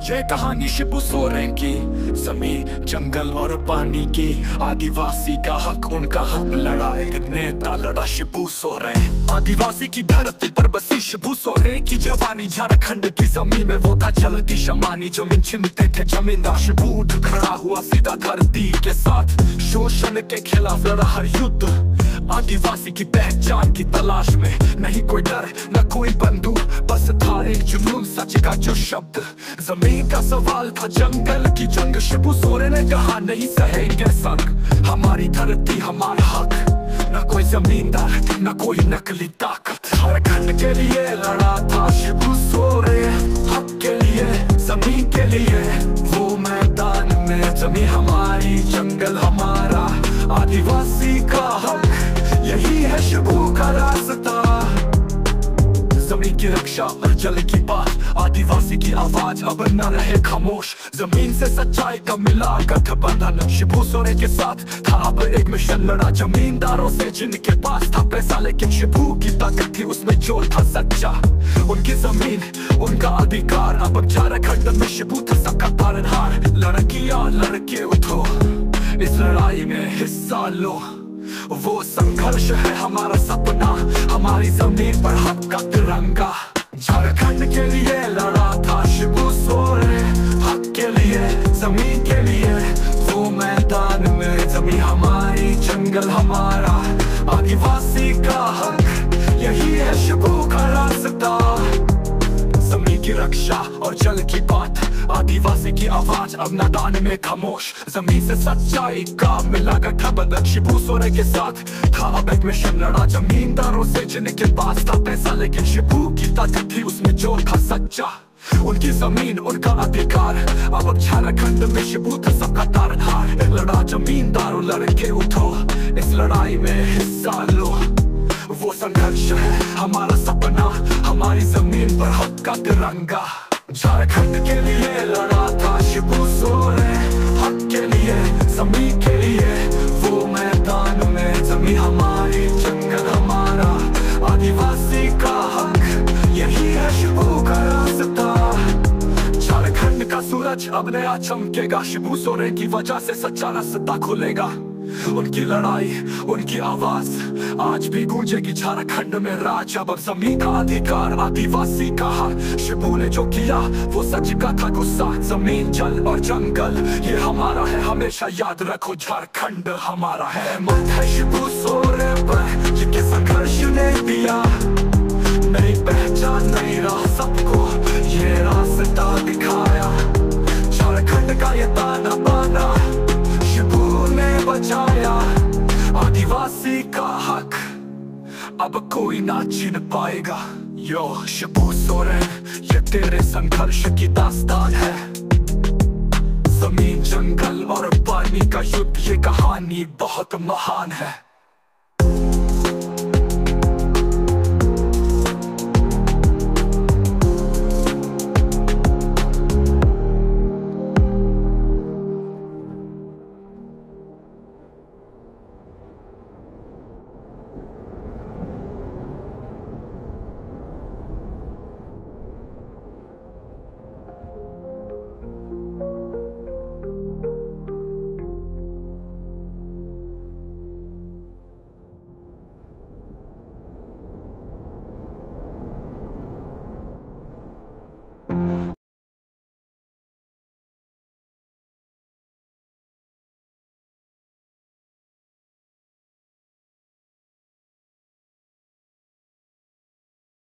ये कहानी शिबू सोरेन की, जमीन जंगल और पानी की। आदिवासी का हक, उनका हक लड़ा एक नेता, लड़ा शिबू सोरेन। आदिवासी की धरती पर बसी शिबू सोरेन की जवानी। झारखंड की जमीन में वो था चलती शमानी। जमीन छिनते थे जमींदार, शिबू उठ खड़ा हुआ सीधा धरती के साथ। शोषण के खिलाफ लड़ा हर युद्ध। आदिवासी की पहचान की तलाश में, नहीं कोई डर न कोई बंदूक, बस था एक जुनून सच का जो शब्द। जमीन का सवाल था जंगल की जंग। शिबू सोरेन ने कहा नहीं सहेंगे संग। हमारी धरती हमारा हक, न कोई जमींदार न कोई नकली ताकत। झारखंड के लिए लड़ा था शिबू सोरेन, हक के लिए जमीन के लिए। वो मैदान में जमीन हमारी, जंगल हमारा, आदिवासी का हक, यही है शिबू का रास्ता। जमीन की रक्षा और जल की बात, आदिवासी की आवाज अब न रहे खामोश। जमीन से सच्चाई का मिला गठबंधन, शिबू सोरेन के साथ था अब एक मिशन। लड़ा जमींदारों से जिनके पास था पैसा, लेकिन शिबू की ताकत थी उसमें जो था सच्चा। उनकी जमीन उनका अधिकार, अब झारखंड में शिबू था सबका तारनहार। लड़कियां लड़के उठो, इस लड़ाई में हिस्सा लो। वो संघर्ष है हमारा सपना, हमारी जमीन पर हक का तिरंगा। झारखंड के लिए लड़ा था शिबू सोरेन, हक के लिए जमीन के लिए। वो मैदान में जमीन हमारी, जंगल हमारा, आदिवासी का हक, यही है शिबू का रास्ता। जमीन की रक्षा और जल की बात, आदिवासी की आवाज अब मैदान में खामोश। जमीन से सच्चाई का मिला गठबंधन, शिबू सोरेन के साथ था अब एक मिशन। लड़ा जमींदारों से जिनके पास था पैसा, लेकिन शिबू की ताकत थी उसमें जो था सच्चा। उनकी जमीन उनका अधिकार, अब झारखंड में शिबू था सबका तारनहार। लड़ा जमींदारों लड़के उठो, इस लड़ाई में हिस्सा लो। वो संघर्ष है हमारा सपना, हमारी जमीन पर हक का तिरंगा। झारखंड के लिए लड़ा था शिबू सोरेन, हक के लिए जमीन के लिए। वो मैदान में जमीन हमारी, जंगल हमारा, आदिवासी का हक, यही है शिबू का रास्ता। झारखंड का सूरज अब नया चमकेगा, शिबू सोरेन की वजह से सच्चा रास्ता खुलेगा। उनकी लड़ाई उनकी आवाज आज भी गूंजेगी झारखंड में राज। अब जमीन का अधिकार, आदिवासी का हक, शिबू ने जो किया वो सच का था गुस्सा। जमीन जल और जंगल ये हमारा है, हमेशा याद रखो झारखंड हमारा है। मत है शिबू सोरेन पर जिनके संघर्ष ने दिया नई पहचान, नई राह सबको ये रास्ता दिखाया। झारखंड का ये ताना बाना शिबू ने बचाया। आदिवासी का हक अब कोई ना छीन पाएगा। यो शिबू सोरेन, ये तेरे संघर्ष की दास्तान है। जमीन जंगल और पानी का युद्ध, ये कहानी बहुत महान है।